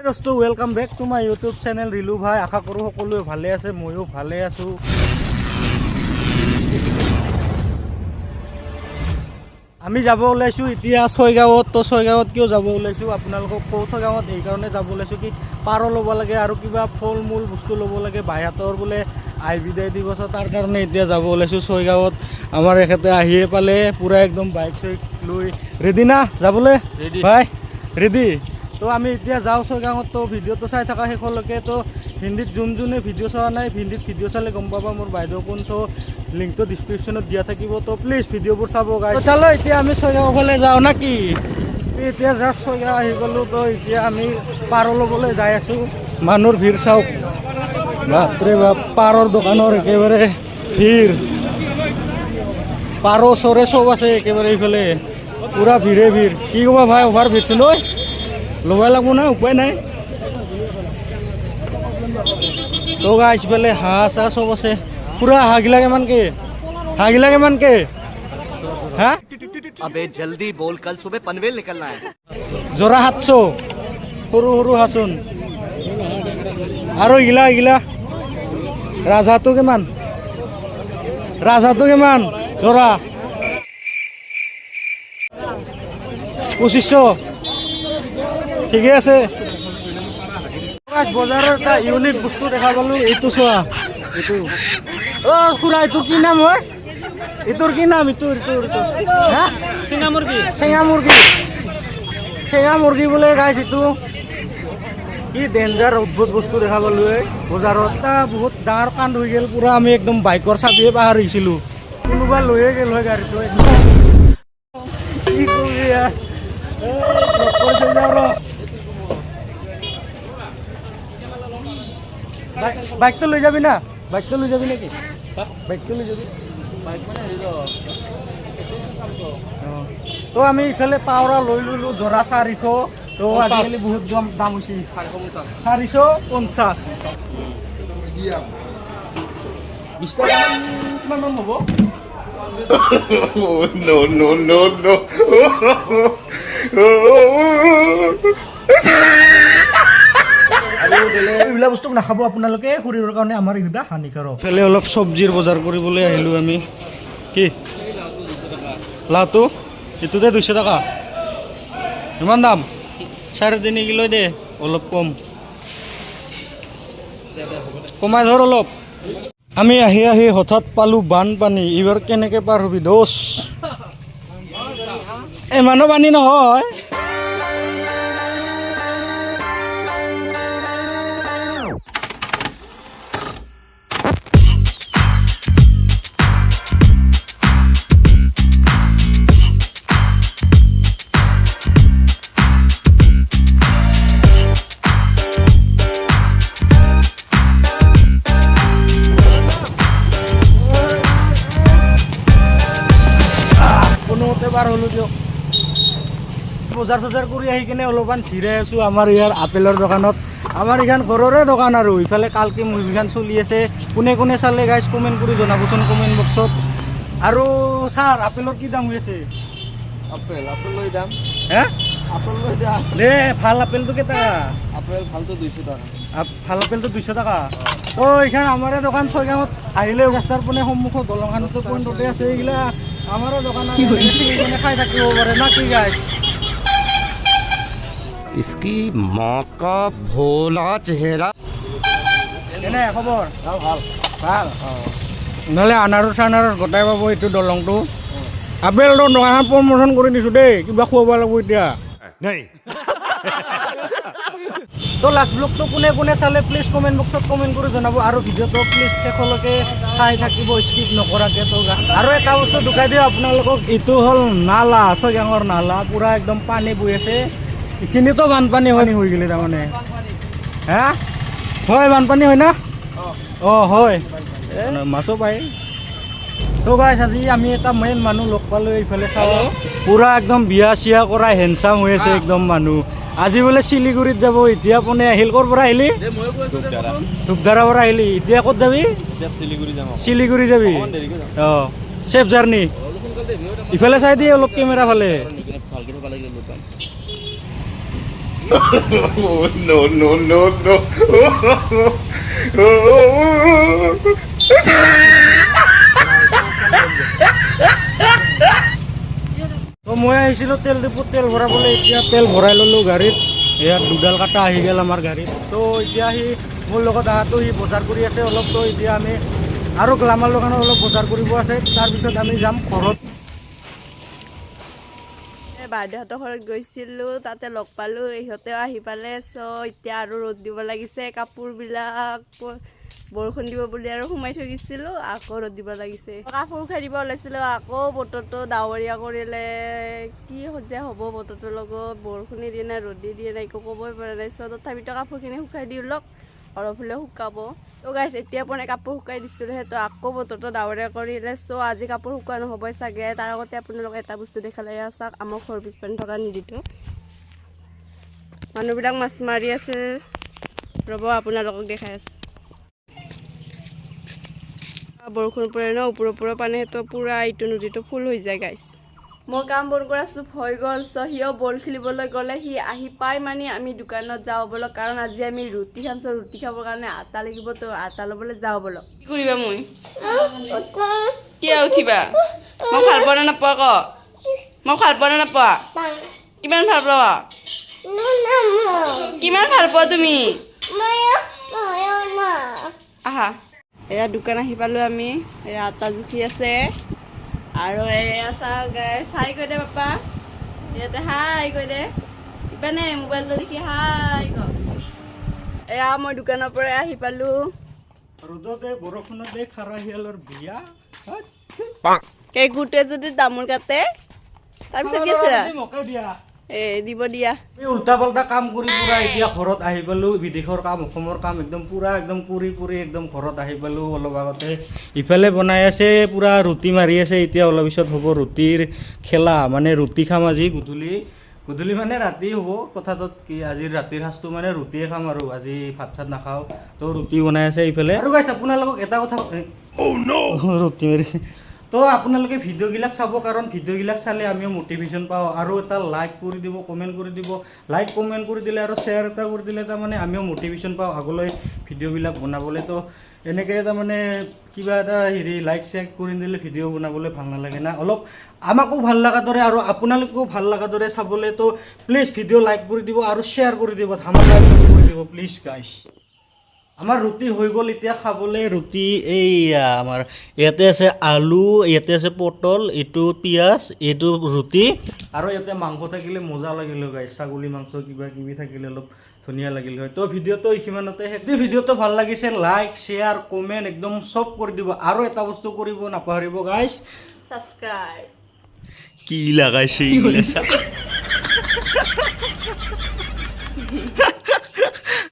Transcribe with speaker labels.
Speaker 1: Welcome back to my YouTube channel Rilu भाई आशा करूँ सकलोৱে ভালে আছে ময়ো ভালে আছো। আমি যাব ওলাইছো এতিয়া ছয়গাঁৱত। তো ছয়গাঁৱত কিয় যাব ওলাইছো আপোনালোকক কওঁ। ছয়গাঁৱত এইকাৰণে যাব ওলাইছো কি পাৰ ল'ব লাগে আৰু কিবা ফল মূল বস্তু ল'ব লাগে। বাইহাতৰ বোলে আই বিদায় দিৱস তাৰ কাৰণে এতিয়া যাব ওলাইছো ছয়গাঁৱত। আমাৰ এখেতে আহিয়ে পালে পুৰা একদম বাইক চাইক লৈ ৰেডি না যাবলৈ ভাই ৰেডি। তো আমি এতিয়া যাওঁ ছয়গাঁৱত। তো ভিডিঅ'টো চাই থকা শেষলৈকে। তো হিন্দীত যোনে ভিডিঅ' চোৱা নাই হিন্দীত ভিডিঅ' চালে গম পাবা মোৰ বাইদেউ কোন। চ' লিংকটো ডিছক্ৰিপশ্যনত দিয়া থাকিব। তো প্লিজ ভিডিঅ'বোৰ চাব গাইছ। চালো এতিয়া আমি ছয়গাঁও ফালে যাওঁ না কি। এতিয়া জাষ্ট ছয়গাঁও আহি গ'লোঁ। তো এতিয়া আমি পাৰ ল'বলৈ যাই আছোঁ। মানুহৰ ভিৰ চাওক বাপৰে বাপ। পাৰৰ দোকানৰ একেবাৰে ভিৰ। পাৰ চৰে চব আছে একেবাৰে এইফালে পুৰা ভিৰে ভিৰ। কি ক'বা ভাই অভাৰ ভিৰ চোন ঐ। ল'বই লাগব না উপায় নাই। তো গাইছ পেলে হাঁহ চাহ চব আছে পুৰা। হাঁহগিলা কিমানকে হা
Speaker 2: अबे जल्दी बोल कल सुबह पनवेल निकलना है।
Speaker 1: জোৰা 700 সৰু সৰু হাঁচোন। আৰু এইগিলা ৰাজহাঁহটো কিমান জোৰা 2500 ঠিকে আছে। বজাৰৰ এটা ইউনিক বস্তু দেখা পালোঁ। এইটো চোৱা এইটো অ' খুৰা এইটো কি নাম হয় এইটোৰ কি নাম ইটোৰ হা চেঙা মুৰ্গী বোলে গাইছ। এইটো কি ডেঞ্জাৰ অদ্ভুত বস্তু দেখা পালোঁ এই বজাৰত। এটা বহুত ডাঙৰ কাণ্ড হৈ গ'ল পুৰা। আমি একদম বাইকৰ চাবিয়ে পাহৰিছিলোঁ। কোনোবা লৈয়ে গ'ল হয় গাড়ীটো। কি কবি বাইকটো লৈ যাবি না বাইকটো লৈ যাবি নেকি বাইকটো লৈ যাবি তো আমি ইফালে পাৱৰা লৈ ল'লোঁ জোৰা 400। তো আজিকালি বহুত দাম হৈছে 450 20 টকামান হ'ব।
Speaker 3: no.
Speaker 1: এইবিলাক বস্তু নাখাব আপোনালোকে। শৰীৰৰ কাৰণে আমাৰ এইবিলাক হানিকাৰক। এইফালে অলপ চব্জিৰ বজাৰ কৰিবলৈ আহিলোঁ আমি। কি লাওটো এইটোতে 200 টকা। ইমান দাম 3.5 কিলো দে অলপ কমাই ধৰ অলপ। আমি আহি হঠাৎ পালোঁ বানপানী। এইবাৰ কেনেকৈ পাৰ হবি দোষ। ইমানো পানী নহয়। বজাৰ চজাৰ কৰি আহি কিনে অলপমান চিৰাই আছোঁ আমাৰ ইয়াৰ আপেলৰ দোকানত। আমাৰ এইখন ঘৰৰে দোকান আৰু ইফালে কালকি মুভিখন চলি আছে। কোনে চালে গাইজ কমেণ্ট কৰি জনাবচোন কমেণ্ট বক্সত। আৰু ছাৰ আপেলৰ কি দাম হৈ আছে?
Speaker 2: আপেল লৈ দাম
Speaker 1: হে
Speaker 2: আপেল লৈ দাম
Speaker 1: দে ভাল আপেলটো কেইটা?
Speaker 2: আপেল ভালটো 200 টাকা।
Speaker 1: ভাল আপেলটো 200 টকা। তো এইখন আমাৰে দোকান ছয়গাঁৱত আহিলে ৰাস্তাৰ পোনে সন্মুখত দলংখনতো পইণ্টতে আছে। এইগিলা আমাৰে দোকান খাই থাকিব পাৰে না কি গাইজ।
Speaker 3: इसकी माँ का भोला चेहरा।
Speaker 1: কেনে খবৰ? ভাল নহ'লে আনাৰস গোটাই পাব এইটো দলংটো। আপেলটো দোকানত প্ৰমোশ্যন কৰি দিছোঁ দেই। কিবা খুৱাব লাগিব এতিয়া। তো লাষ্ট ব্লগটো কোনে চালে প্লিজ কমেণ্ট বক্সত কমেণ্ট কৰি জনাব। আৰু ভিডিঅ'টো প্লিজ শেষলৈকে চাই থাকিব স্কিপ নকৰাকৈ। তো আৰু এটা বস্তু ঢুকাই দিওঁ আপোনালোকক। এইটো হ'ল নালা ছয়গাঁৱৰ নালা। পূৰা একদম পানী বৈ আছে। এইখিনিতো বানপানী হৈ গ'লে তাৰমানে হা হয় বানপানী হয় না? অঁ হয় মাছো পায়। তো গাইছ আজি আমি এটা মেইন মানুহ লগ পালোঁ এইফালে চাওঁ। পূৰা একদম বিয়া চিয়া কৰা হেণ্ডচাম হৈ আছে একদম মানুহ। আজি বোলে শিলিগুৰিত যাব। এতিয়া পোনে আহিল। ক'ৰ পৰা আহিলি? ধূপধাৰাৰ পৰা আহিলি। এতিয়া ক'ত যাবি? শিলিগুৰি যাবি। অঁ চেফ জাৰ্ণি। ইফালে চাই দিয়ে অলপ কেমেৰা ফালে।
Speaker 3: no, no, no, no.
Speaker 1: তো মই আহিছিলোঁ তেল ডিপুত তেল ভৰাবলৈ, এতিয়া তেল ভৰাই ল'লোঁ গাড়ীত। ইয়াত দুডাল কাটা আহি গ'ল আমাৰ গাড়ীত। তো এতিয়া সি মোৰ লগত অহাটো সি বজাৰ কৰি আছে অলপ। তো এতিয়া আমি আৰু গ্লামাৰ দোকানত অলপ বজাৰ কৰিব আছে, তাৰপিছত আমি যাম ঘৰত।
Speaker 4: বাইদেউহঁতৰ ঘৰত গৈছিলোঁ, তাতে লগ পালোঁ, ইহঁতেও আহি পালে। এতিয়া আৰু ৰ'দ দিব লাগিছে, কাপোৰবিলাক বৰষুণ দিব বুলি আৰু সোমাই থৈ গৈছিলোঁ, আকৌ ৰ'দ দিব লাগিছে। কাপোৰ শুকাই দিব ওলাইছিলোঁ, আকৌ বতৰটো ডাৱৰীয়া কৰিলে। কি যে হ'ব বতৰটোৰ লগত, বৰষুণে দিয়ে নাই ৰ'দে দিয়ে নাই একো ক'বই পৰা নাই। তথাপিতো কাপোৰখিনি শুকাই দি লওক, অলপ হ'লেও শুকাব। তো গাইছ এতিয়া পৰা কাপোৰ শুকাই দিছিলোঁ, সেইটো আকৌ বতৰটো ডাৱৰীয়া কৰিলে। আজি কাপোৰ শুকোৱা নহ'বই চাগে। তাৰ আগতে আপোনালোকে এটা বস্তু দেখালে, চাওক আমাৰ ঘৰ পিছপানে থকা নদীটো। মানুহবিলাক মাছ মাৰি আছে, ৰ'ব আপোনালোকক দেখাই আছোঁ। বৰষুণ পৰে ন, ওপৰৰ পানী, সেইটো পূৰা এইটো নদীটো ফুল হৈ যায় গাইছ। মই কাম বন কৰা চুপ হৈ গ'ল। সিও বল খেলিবলৈ গ'লে, সি আহি পাই মানে আমি দোকানত যাওঁ বলক, কাৰণ আজি আমি ৰুটি খাম। ৰুটি খাবৰ কাৰণে আটা লাগিব, তো আটা ল'বলৈ যাওঁ বলক। কি কৰিবা মই কিয় উঠিবা? মই ভাল পোৱা নে নাপোৱা ক? মই ভাল পোৱা নে নাপোৱা? কিমান ভাল পোৱা? কিমান ভাল পোৱা তুমি? আহা, এয়া দোকান আহি পালোঁ আমি। এয়া আটা জুখি আছে আৰু এয়া চাই কৈ দে পাপা, ইয়াতে হাই কৈ দে, ইপানে মোবাইলটো দেখি হাই ক। এয়া মই দোকানৰ পৰা আহি পালোঁ।
Speaker 1: ৰ'দতে বৰষুণতে খাৰা শিয়ালৰ বিয়া।
Speaker 4: কেকুটোৱে যদি তামোল কাটে, তাৰপিছত কি আছে?
Speaker 1: মোকে দিয়া।
Speaker 4: দিব দিয়া।
Speaker 1: আমি উল্টা পাল্টা কাম কৰি পুৰা এতিয়া ঘৰত আহি পালোঁ। বিদেশৰ কাম, অসমৰ কাম একদম পুৰা একদম কৰি একদম ঘৰত আহি পালোঁ অলপ আগতে। ইফালে বনাই আছে পুৰা ৰুটি মাৰি আছে। এতিয়া অলপ পিছত হ'ব ৰুটিৰ খেলা, মানে ৰুটি খাম আজি গধূলি মানে ৰাতি হ'ব। কথাটোত কি, আজি ৰাতিৰ সাঁজটো মানে ৰুটিয়ে খাম আৰু আজি ভাত চাত নাখাওঁ। তো ৰুটি বনাই আছে ইফালে। আৰু গাইছ আপোনালোকক এটা কথা, ৰুটি মাৰিছে। তো আপোনালোকে ভিডিঅ'বিলাক চাব, কাৰণ ভিডিঅ'বিলাক চালে আমিও মটিভেশ্যন পাওঁ। আৰু এটা লাইক কৰি দিব, কমেণ্ট কৰি দিব। লাইক কমেণ্ট কৰি দিলে আৰু শ্বেয়াৰ এটা কৰি দিলে তাৰমানে আমিও মটিভেশ্যন পাওঁ আগলৈ ভিডিঅ'বিলাক বনাবলৈ। তো এনেকৈ তাৰমানে কিবা এটা লাইক শ্বেয়াৰ কৰি দিলে ভিডিঅ' বনাবলৈ ভাল নালাগে না, অলপ আমাকো ভাল লগা দৰে আৰু আপোনালোকেও ভাল লগা দৰে চাবলৈ। তো প্লিজ ভিডিঅ' লাইক কৰি দিব আৰু শ্বেয়াৰ কৰি দিব, ধামাকা কৰি দিব প্লিজ গাইছ। আমাৰ ৰুটি হৈ গ'ল এতিয়া খাবলৈ। ৰুটি এইয়া আমাৰ ইয়াতে আছে আলু, ইয়াতে আছে পটল, এইটো পিঁয়াজ, এইটো ৰুটি। আৰু ইয়াতে মাংস থাকিলে মজা লাগিল হয় গাইছ, ছাগলী মাংস কিবা কিবি থাকিলে অলপ ধুনীয়া লাগিল হয়। তো ভিডিঅ'টো এইখিনিতে শেষ। ভিডিঅ'টো ভাল লাগিছে লাইক শ্বেয়াৰ কমেণ্ট একদম চব কৰি দিব। আৰু এটা বস্তু কৰিব নাপাহৰিব গাইছ,
Speaker 4: ছাবস্ক্ৰাইব।
Speaker 3: কি লাগাইছে এইগিলা?